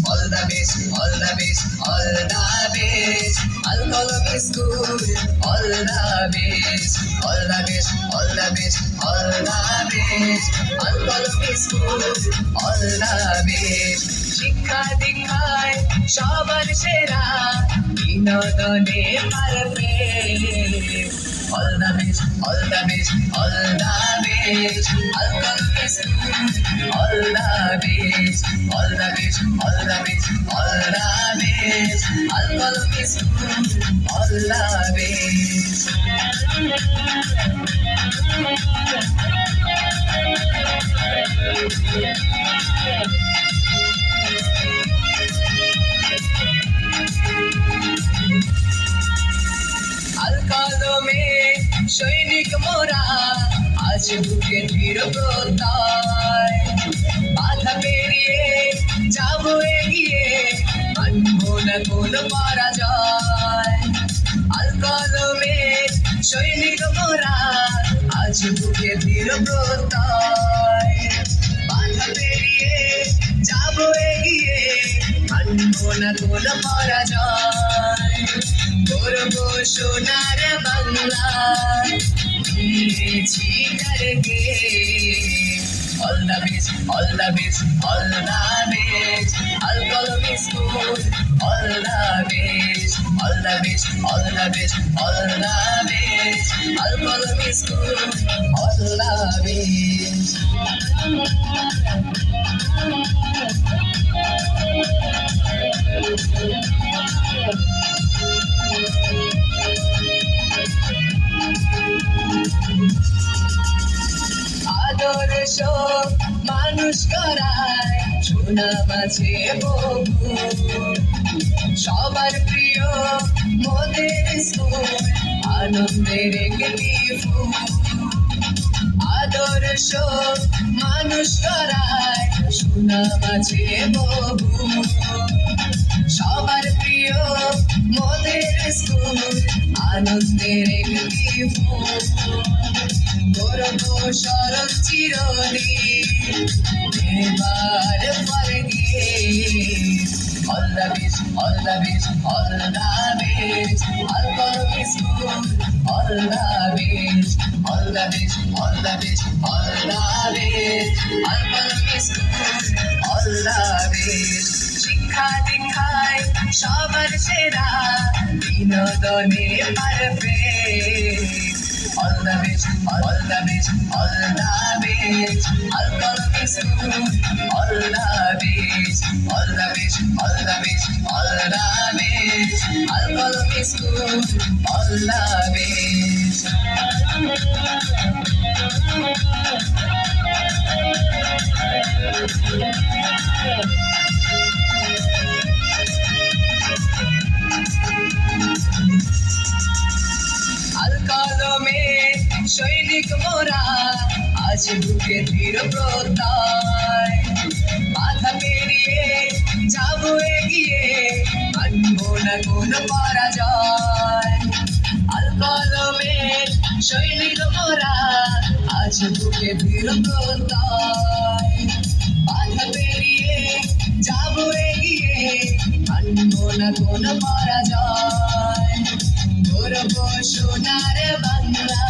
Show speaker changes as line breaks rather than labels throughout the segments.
All the best, all the best, all the best. Al-Qalam School, all the best, all the best, all the best, all the best. Al-Qalam School, all the best. শিক্ষা দীক্ষায় সবার সেরা, বিনোদনে perfect. All the best, all the best, all the best. Al-Qalam School, all the best, all the best, all the best, all the best. Al-Qalam School, all the best. আল-কলমে সৈনিক মোরা, আজ বুকে দৃঢ় প্রত্যয়। বাধা পেরিয়ে যাবো এগিয়ে, মানবো না কোনো পরাজয়। আল-কলমে সৈনিক মোরা, আজ বুকে দৃঢ় প্রত্যয়। বাধা পেরিয়ে যাবো এগিয়ে, মানবো না কোনো পরাজয়। করবো সোনার বাংলা, দিয়েছি তারকে। All the best, all the best, all the best. Al-Qalam School, all the best, all the best, all the best, all the best. Al-Qalam School, all the best. আদর্শ মানুষ করায় সোনা মাঝে বহু, সবার প্রিয় মোদের স্কুল, আনন্দের একটি ফুল। আদর্শ মানুষ করায় সোনা মাঝে বহু, সবার প্রিয় মোদের স্কুল, আনন্দের একটি ফুল। করবো স্মরণ চিরদিন, এবার পরে গিয়ে। All the best, all the best, all the best. Al-Qalam School, all the best, all the best, all the best, all the best. Al-Qalam School, all the best. শিক্ষা দীক্ষায় সবার সেরা, বিনোদনে perfect. All the best, all the best, all the best. Al-Qalam School, all the best, all the best, all the best, all the best. Al-Qalam School, all the best. আল-কলমে সৈনিক মোরা, আজ বুকে দৃঢ় প্রত্যয়। বাধা পেরিয়ে যাবো এগিয়ে, মানবো না কোনো পরাজয়। আল-কলমে সৈনিক মোরা, আজ বুকে দৃঢ় প্রত্যয়। বাধা পেরিয়ে যাবো এগিয়ে, মানবো না কোনো পরাজয়। করবো সোনার বাংলা,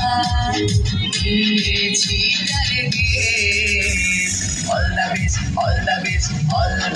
দিয়েছি তারকে। All the best, all the best, all the